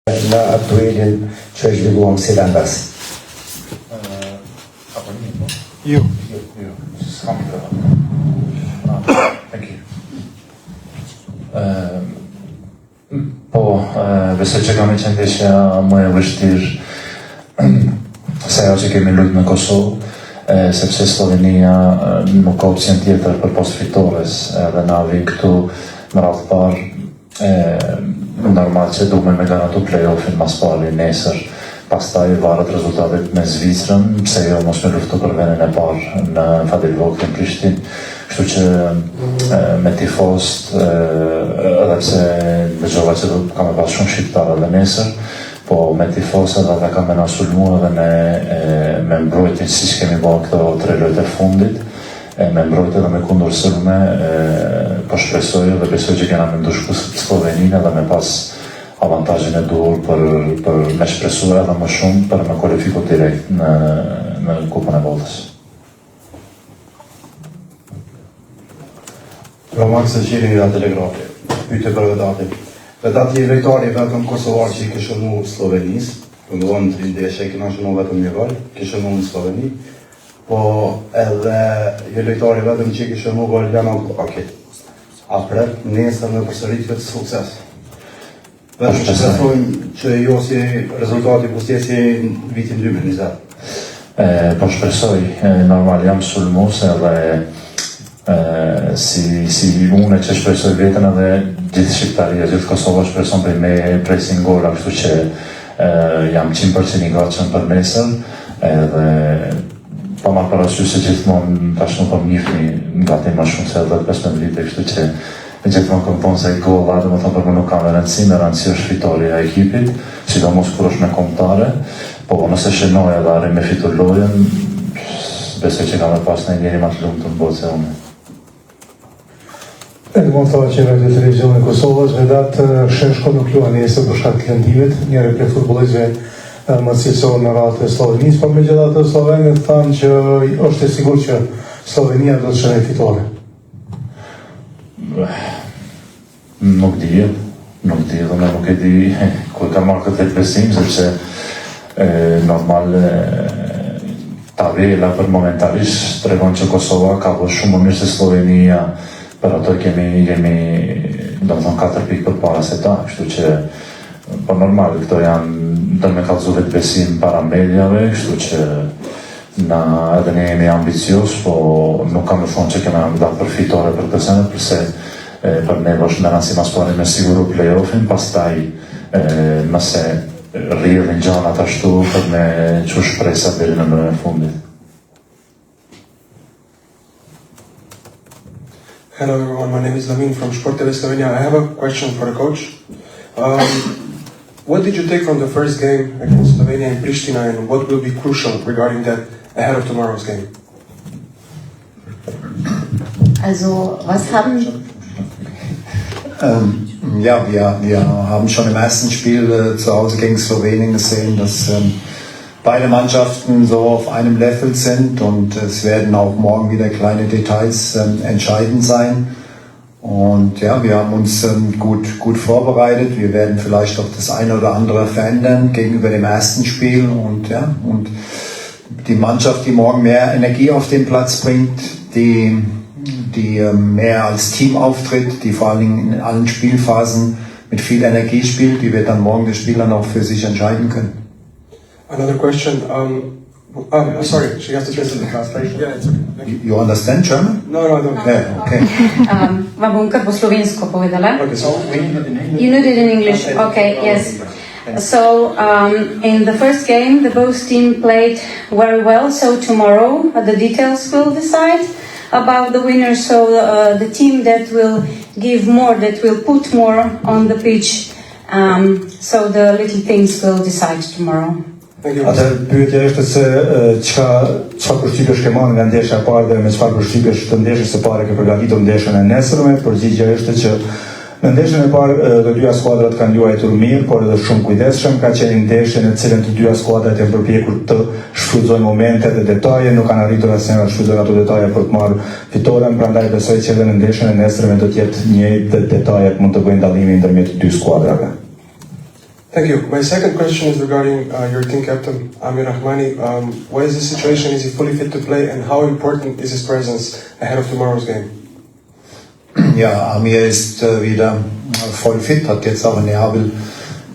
Në aktuelin që është zhvilluar si vendas. Jo. S'kam të Thank you. Po, besoj që kam qenë ndeshja më e vështirë se ajo që kemi luajtur në Kosovë, sepse Slovenia nuk ka opsion tjetër përpos fitores, edhe na vin këtu në radhë parë, normal që duhet me garantu play-offin mas pari nesër, pastaj varet rezultatet me Zvicrën, pse jo mos me luftu për vendin e parë në Fadelvok në Prishtinë. Kështu që me tifost, edhe pse dëgjova që ka me pas shumë shqiptarë edhe nesër, po me tifost edhe ka me na sulmu edhe me mbrojtjen si që kemi bërë këto 3 lojtë e fundit, me mbrojtje edhe me kundur sëlme, po shpresoj dhe besoj që kena me ndushku Sloveninë edhe me pas avantajin e duhur për me shpresu edhe më shumë për me kualifiku direkt në Kupën e Botës. Roman Sëgjiri nga Telegrafi, pyte për vedatin. Vedati i vejtari vetëm Kosovar që i këshënu Slovenis, për në dhonë 3 ndeshje, këna shënu vetëm një gol, këshënu në Sloveni, po edhe i vejtari vetëm që i këshënu gol janë akit. Apret, nesër në përsërit këtë sukses. Vetëm që besojmë që jo si rezultati pustjesi në vitin 2020. Po shpresoj, normal jam sulmus edhe si une që shpresoj vetën edhe gjithë Shqiptaria, gjithë Kosova shpreson për me pressing gola, kështu që jam 100% i gatshëm për nesër, edhe pa marrë parasysh se gjithmonë tash nuk po njihni gati më shumë se edhe 15 vite, kështu që gjithmonë kam thonë se golla, domethënë për më nuk kam rëndësi, me rëndësi është fitoria e ekipit, sidomos kur është me kombëtare, po nëse shënoj edhe arrim me fitur lojën, besoj që kam e pas në njeri ma të lumë të në botë se unë. Edmond Thavaqeva në televizionin e Kosovës, Vedat Sheshko nuk lua nesër për shkak të lëndimit, njëri prej futbollistëve më cilësor në radhë të Slovenisë, por megjithatë slovenët thanë që është e sigurt që Slovenia do të shënojë fitore. Nuk di dhe nuk e di ku ka marrë këtë vetbesim, sepse normal tabela për momentalisht tregon që Kosova ka bërë shumë më mirë se Slovenia, për ato kemi do të thonë 4 pikë përpara se ta, kështu që po normal këto janë do me kallëzu vetbesim para mediave, kështu që na edhe ne jemi ambicios, po nuk kam të thonë që kena dalë për fitore për këtë sene, përse për ne është me rëndësi mas pari me siguru play-offin, pastaj nëse rrjedhin gjanat ashtu për me që shpresa deri në mërën e fundit. Hello everyone, my name is Lamin from Sport TV Slovenia. I have a question for the coach. What did you take from the first game against Slovenia in Pristina, and what will be crucial regarding that ahead of tomorrow's game? Also, was haben... Ja, wir haben schon im ersten Spiel zu Hause gegen Slowenien gesehen, dass beide Mannschaften so auf einem Level sind, und es werden auch morgen wieder kleine Details entscheidend sein. Und ja, wir haben uns gut vorbereitet. Wir werden vielleicht auch das eine oder andere verändern gegenüber dem ersten Spiel, und die Mannschaft, die morgen mehr Energie auf den Platz bringt, die mehr als Team auftritt, die vor allen Dingen in allen Spielphasen mit viel Energie spielt, die wird dann morgen das Spiel dann auch für sich entscheiden können. Another question. Sorry, she has to translate the translation. Yeah, it's okay. You understand German? No, I don't. Yeah, okay. Vam bom kar po slovensko povedala. Okay, so You need it in English. Okay, yes. So, in the first game, the both team played very well. So tomorrow, the details will decide about the winner. So the team that will give more, that will put more on the pitch. So the little things will decide tomorrow. Atë pyetja është se çka përshtypjesh ke marrë nga ndeshja e parë dhe me çfarë përshtypjesh të ndeshjes së parë ke përgatitur ndeshjen e nesërme. Përgjigjja është që në ndeshjen e parë të dyja skuadrat kanë luajtur mirë, por edhe shumë kujdesshëm. Ka qenë ndeshje në cilën të dyja skuadrat janë përpjekur të shfrytëzojnë momente dhe detaje, nuk kanë arritur asnjëherë të shfrytëzojnë ato detaje për të marrë fitoren, prandaj besoj që edhe në ndeshjen e nesërme do të jetë një detaje që mund të bëjnë dallimin ndërmjet dy skuadrave. Thank you. My second question is regarding your team captain, Amir Rahmani. What is the situation? Is he fully fit to play? And how important is his presence ahead of tomorrow's game? Ja, Amir ist wieder voll fit, hat jetzt auch in Neapel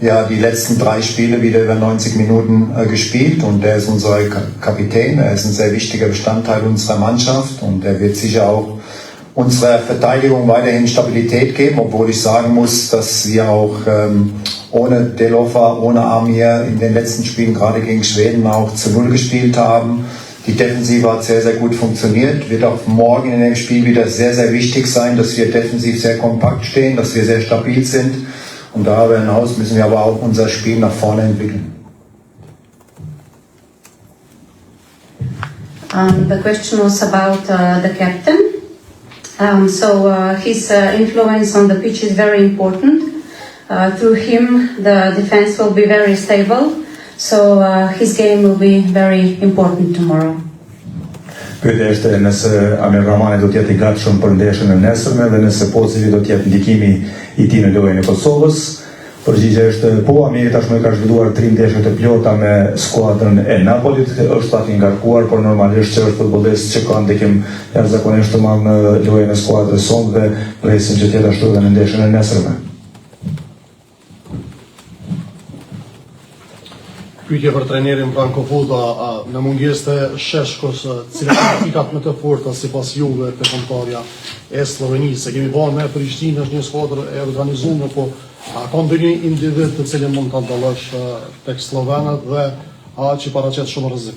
die letzten 3 Spiele wieder über 90 Minuten gespielt und er ist unser Kapitän, er ist ein sehr wichtiger Bestandteil unserer Mannschaft und er wird sicher auch unserer Verteidigung weiterhin Stabilität geben, obwohl ich sagen muss, dass wir auch ohne Delofa, ohne Amir in den letzten Spielen, gerade gegen Schweden, auch zu 0 gespielt haben. Die Defensive hat sehr, sehr gut funktioniert, wird auch morgen in dem Spiel wieder sehr, sehr wichtig sein, dass wir defensiv sehr kompakt stehen, dass wir sehr stabil sind. Und darüber hinaus müssen wir aber auch unser Spiel nach vorne entwickeln. The question was about the captain. His influence on the pitch is very important. Through him, the defense will be very stable. So his game will be very important tomorrow. Pyetja është nëse Amir Rahmani do të jetë I gatshëm për ndeshjen e nesërme dhe nëse po cili do të jetë ndikimi I tij në lojën e Kosovës. Përgjigjja është po, Amiri tashmë ka zhvilluar 3 ndeshje të plota me skuadrën e Napolit, është pak I ngarkuar, por normalisht që është futbollist që ka ndikim jashtëzakonisht të madh në lojën e skuadrës sonë dhe presim që të jetë ashtu edhe në ndeshjen e nesërme. Pyetje për trenerin Branko Foda, në mungesë të Sheshkos, cilat janë fikat më të forta sipas juve te kontratja e Slovenisë? Se kemi bën me Prishtinë, është një skuadër e organizuar, po a ka ndonjë individ të cilin mund ta dallosh tek slovenët dhe që paraqet shumë rrezik?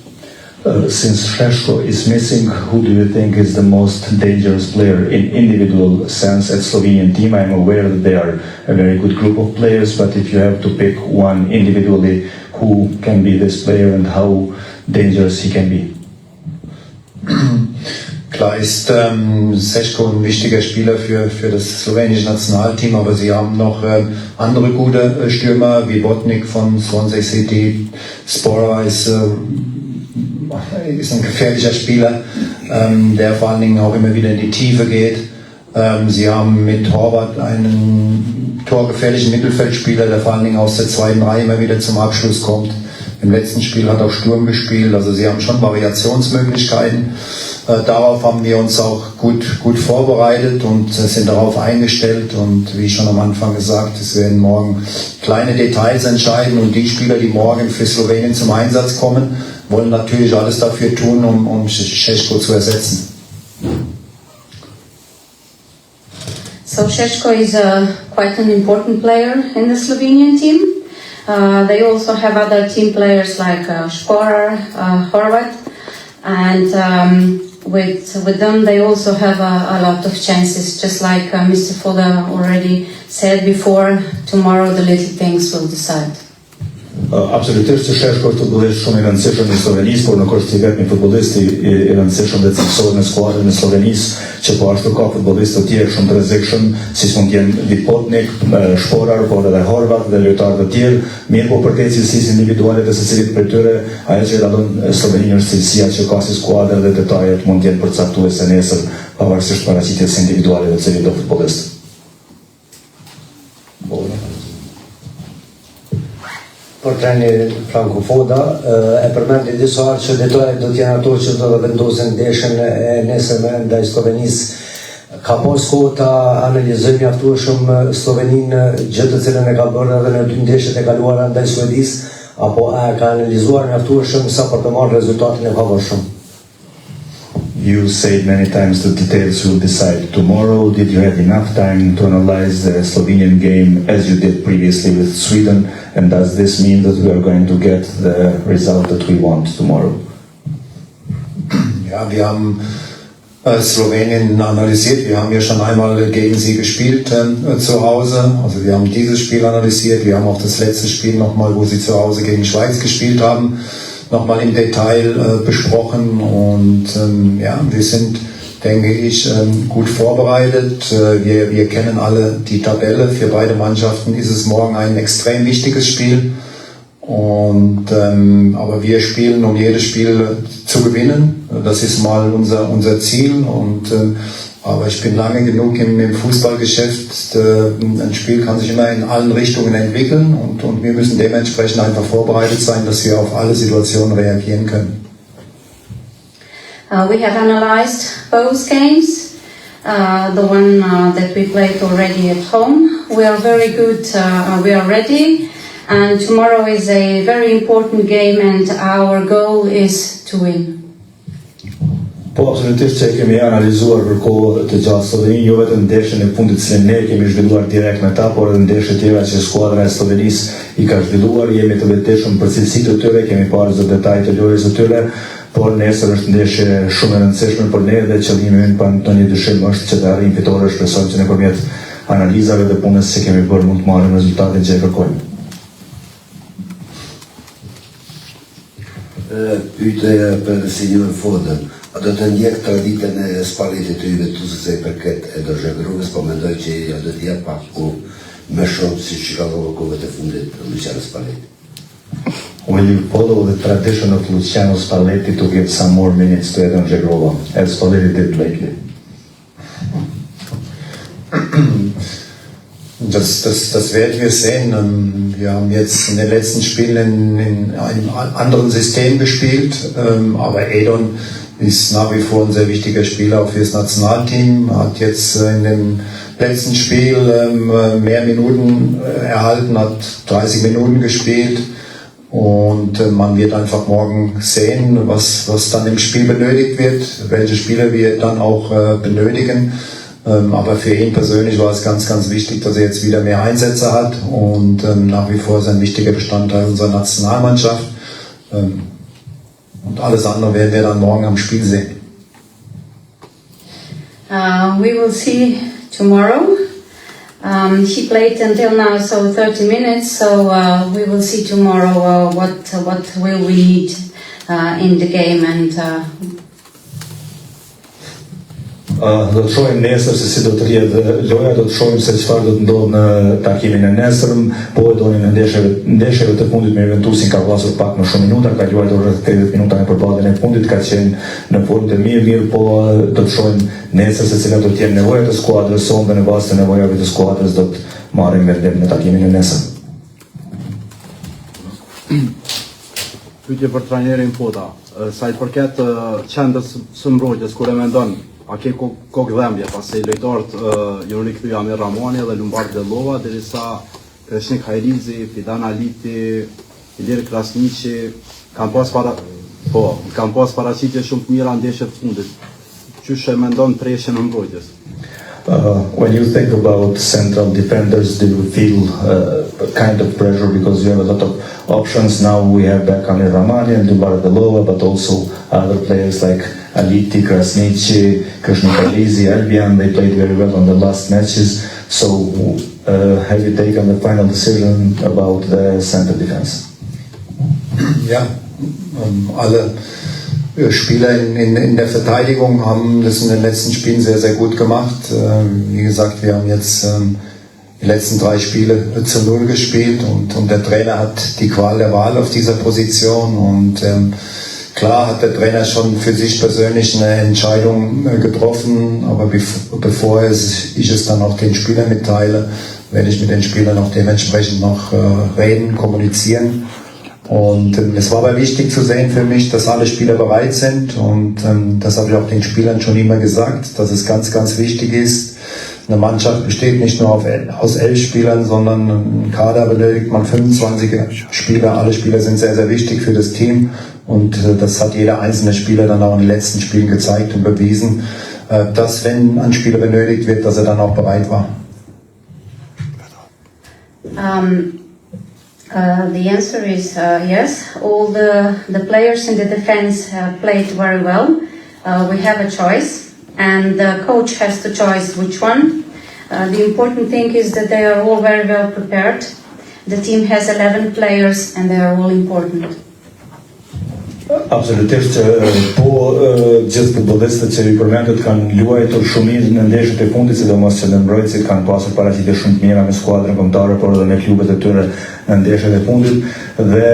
Since Sheshko is missing, who do you think is the most dangerous player in individual sense at Slovenian team? I'm aware that they are a very good group of players, but if you have to pick one individually, who can be this player and how dangerous he can be? Klar ist Seško ein wichtiger Spieler für das slowenische Nationalteam, aber sie haben noch andere gute Stürmer wie Botnik von Swansea City. Spora ist ein gefährlicher Spieler, der vor allen Dingen auch immer wieder in die Tiefe geht. Sie haben mit Horvath einen torgefährlichen Mittelfeldspieler, der vor allen Dingen aus der zweiten Reihe immer wieder zum Abschluss kommt. Im letzten Spiel hat auch Sturm gespielt, also sie haben schon Variationsmöglichkeiten. Darauf haben wir uns auch gut vorbereitet und sind darauf eingestellt. Und wie schon am Anfang gesagt, es werden morgen kleine Details entscheiden. Und die Spieler, die morgen für Slowenien zum Einsatz kommen, wollen natürlich alles dafür tun, um Šeško zu ersetzen. So Šeško is quite an important player in the Slovenian team. They also have other team players like Sporer, Horvath, and with them they also have a lot of chances. Just like Mr. Foda already said before, tomorrow the little things will decide. Absolutisht që Sheshko është futbollist shumë I rëndësishëm I Slovenisë, por nuk është I vetmi futbollist I rëndësishëm dhe cilësohet në skuadrën e Slovenisë, që po ashtu ka futbollistë të tjerë shumë të rrezikshëm, siç mund të jenë Vipotnik, Shporar, por edhe Horvath dhe lojtarë të tjerë, mirë po për këtë cilësisë individuale të secilit prej tyre, ajo që dallon Sloveninë është cilësia që ka si skuadër dhe detajet mund të jenë përcaktuese nesër, pavarësisht paraqitjes individuale të cilit do futbollist. Për trenerin Branko Foda, e përmendi disa herë që detajet do t'jenë ato që do të vendosen ndeshjen e nesërme ndaj Slovenisë. Ka pas kohë ta analizojmë mjaftueshëm Sloveninë, gjë të cilën e ka bërë edhe në 2 ndeshjet e kaluara ndaj Suedisë, apo a ka analizuar mjaftueshëm sa për të marrë rezultatin e pavarshëm? You said many times that details will decide. Tomorrow, did you have enough time to analyze the Slovenian game as you did previously with Sweden? And does this mean that we are going to get the result that we want tomorrow? Ja, wir haben Slowenien analysiert. Wir haben ja schon einmal gegen sie gespielt zu Hause. Also wir haben dieses Spiel analysiert. Wir haben auch das letzte Spiel nochmal, wo sie zu Hause gegen Schweiz gespielt haben, nochmal im Detail besprochen. Und wir sind, denke ich, gut vorbereitet. Wir kennen alle die Tabelle. Für beide Mannschaften ist es morgen ein extrem wichtiges Spiel. Aber wir spielen, um jedes Spiel zu gewinnen. Das ist mal unser Ziel. Und Aber ich bin lange genug im Fußballgeschäft. Ein Spiel kann sich immer in allen Richtungen entwickeln und wir müssen dementsprechend einfach vorbereitet sein, dass wir auf alle Situationen reagieren können. We have analyzed both games, the one that we played already at home. We are very good, we are ready, and tomorrow is a very important game and our goal is to win. Po absolutisht që kemi analizuar për kohë të gjatë Sloveni, jo vetëm ndeshjen e fundit që ne kemi zhvilluar direkt me ta, por edhe ndeshje tjera që skuadra e Slovenisë i ka zhvilluar, jemi të vetëdijshëm për cilësitë e tyre, kemi parë çdo detaj të lojës së tyre, por nesër është ndeshje shumë e rëndësishme për ne dhe qëllimi ynë pa ndonjë dyshim është që të arrijmë fitore. Shpresojmë që nëpërmjet analizave dhe punës që kemi bërë mund të marrim rezultatin që e kërkojmë. Pyetja për Sinjor Foden. A do të ndjek traditën e Spalletit të Juventusit se i përket e Dorxhevërës, po mendoj që ja do të jap pak më shumë siç ka dhënë kohët e fundit Luciano Spalletti. Will you follow the tradition of Luciano Spalletti to give some more minutes to Edon Žegrova, as Spalletti did lately? Das werden wir sehen. Wir haben jetzt in den letzten Spielen in einem anderen System gespielt, aber Edon ist nach wie vor ein sehr wichtiger Spieler auch für das Nationalteam. Hat jetzt in dem letzten Spiel mehr Minuten erhalten, hat 30 Minuten gespielt. Und man wird einfach morgen sehen, was dann im Spiel benötigt wird, welche Spieler wir dann auch benötigen. Aber für ihn persönlich war es ganz, ganz wichtig, dass er jetzt wieder mehr Einsätze hat und nach wie vor ist ein wichtiger Bestandteil unserer Nationalmannschaft. Und alles andere werden wir dann morgen am Spiel sehen. We will see tomorrow. He played until now, so 30 minutes. So we will see tomorrow what will we need in the game and. Do të shohim nesër se si do të rrihet loja, do të shohim se çfarë do të ndodhë në takimin e nesërm, po e doni në ndeshjeve të fundit me Juventusin ka pasur pak më shumë minuta, ka luajtur rreth 30 minuta në përballjen e fundit, ka qenë në formë të mirë, po do të shohim nesër se cilat do të jenë nevojat e skuadrës sonë dhe në bazë të nevojave të skuadrës do të marrim vendim në takimin e nesër. Pyetje për trajnerin Pota, sa i përket qendrës së mbrojtjes, kur e mendon, a ke kokë dhembje pasi lojtarët janë rikthyer Amir Ramani dhe Lumbard Dellova, derisa Kreshnik Hajrizi, Fidan Aliti, Ilir Krasniqi kanë pas paraqitje shumë të mira ndeshje të fundit. Qysh e mendon preshjen e mbrojtjes? When you think about central defenders, do you feel a kind of pressure because you have a lot of options? Now we have back Amir Ramani and Lumbard Dellova, but also other players like Aliti, Krasniqi, Kreshnik Hajrizi, Albian, they played very well on the last matches. So have you taken the final decision about the center defense? Ja, alle Spieler in der Verteidigung haben das in den letzten Spielen sehr, sehr gut gemacht. Wie gesagt, wir haben jetzt die letzten 3 Spiele zu 0 gespielt und der Trainer hat die Qual der Wahl auf dieser Position und klar hat der Trainer schon für sich persönlich eine Entscheidung getroffen, aber bevor ich es dann auch den Spielern mitteile, werde ich mit den Spielern auch dementsprechend noch reden, kommunizieren. Und es war aber wichtig zu sehen für mich, dass alle Spieler bereit sind und das habe ich auch den Spielern schon immer gesagt, dass es ganz, ganz wichtig ist. Eine Mannschaft besteht nicht nur aus 11 Spielern, sondern ein Kader benötigt man 25 Spieler. Alle Spieler sind sehr, sehr wichtig für das Team und das hat jeder einzelne Spieler dann auch in den letzten Spielen gezeigt und bewiesen, dass wenn ein Spieler benötigt wird, dass er dann auch bereit war. The answer is yes. All the players in the defense played very well. We have a choice, and the coach has to choose which one. The important thing is that they are all very well prepared. The team has 11 players, and they are all important. Absolutisht që gjithë futbollistët që i përmendët kanë luajtur shumë mirë në ndeshjet e fundit, sidomos që në mbrojtësit kanë pasur paraqitje shumë të mira me skuadrën kombëtare, por edhe me klubet e tyre në ndeshjet e fundit dhe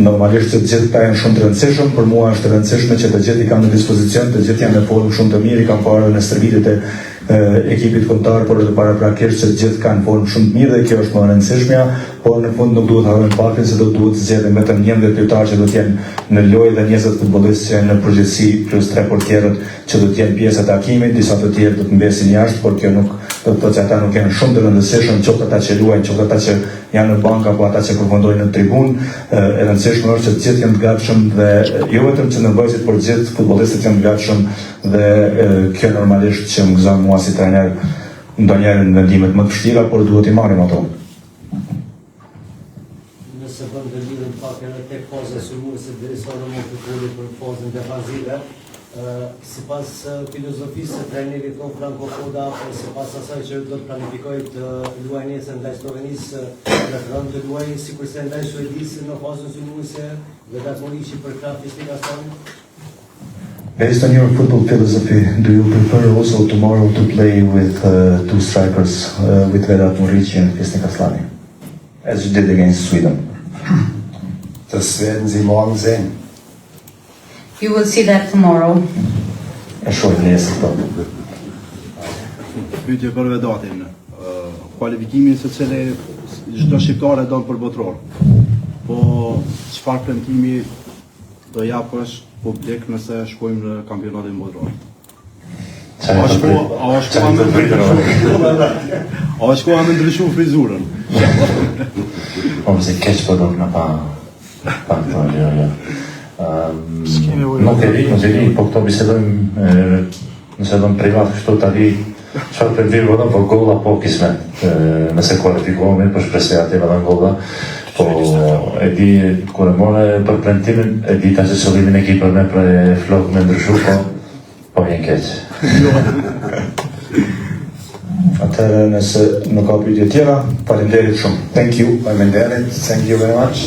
normalisht që të gjithë ta janë shumë të rëndësishëm. Për mua është e rëndësishme që të gjithë i kanë në dispozicion, të gjithë janë në formë shumë të mirë, i kanë parë në stërvitjet e ekipit kombëtar, por edhe paraprakisht që të gjithë kanë formë shumë të mirë dhe kjo është më e rëndësishmja, por në fund nuk duhet harrojmë faktin se do duhet të zgjedhim vetëm 11 lojtarë që do të jenë në lojë dhe 20 futbollistë që janë në përgjithësi plus 3 portierët që do të jenë pjesë e takimit, disa të tjerë do të mbesin jashtë, por kjo nuk do të thotë që ata nuk janë shumë të rëndësishëm, qoftë ata që luajnë, qoftë ata që janë në bank apo ata që përfundojnë në tribunë. E rëndësishme është që të gjithë janë të gatshëm dhe jo vetëm që nevojësit, por gjithë futbollistët janë të gatshëm dhe kjo normalisht që më gëzon mua si trajner ndonjëherë në vendimet më të vështira, por duhet i marrim ato. Nëse bën të lidhën pak edhe tek faza sulmuese derisa në mund të folim për fazën defensive, sipas filozofisë së trajnerit ton Franco Foda, sipas asaj që do të planifikoj të luajë nesër ndaj Slovenisë në rënd të luajë sikurse ndaj Suedisë në fazën sulmuese dhe gatmërishi për krah Fisnik Aslani. Based on your football philosophy, do you prefer also tomorrow to play with two strikers, with Vedat Murici and Fisnik Aslani, as you did against Sweden? Das werden Sie morgen sehen. You will see that tomorrow. E shohim nesër tonë. Pyetje për Vedatin. Kualifikimin se cili çdo shqiptar e don për botror. Po çfarë premtimi do japësh publik nëse shkojmë në kampionatin botror? A është koha me ndryshu frizurën? Po se keq po do në pa këto, jo. Nuk e di, po këto bisedojmë, nëse do në privat kështu të di, çfarë premtimi vëdëm, po golla po kismet, nëse kualifikohemi, po shpresoj aty vëdëm golla. Po e di, kur e more për premtimin, e di ta që qëllimin e kipër me për flok me ndryshu, po vjen keq. Atëherë nëse nuk ka pyetje tjera, faleminderit shumë. Thank you, Faleminderit. Thank you very much.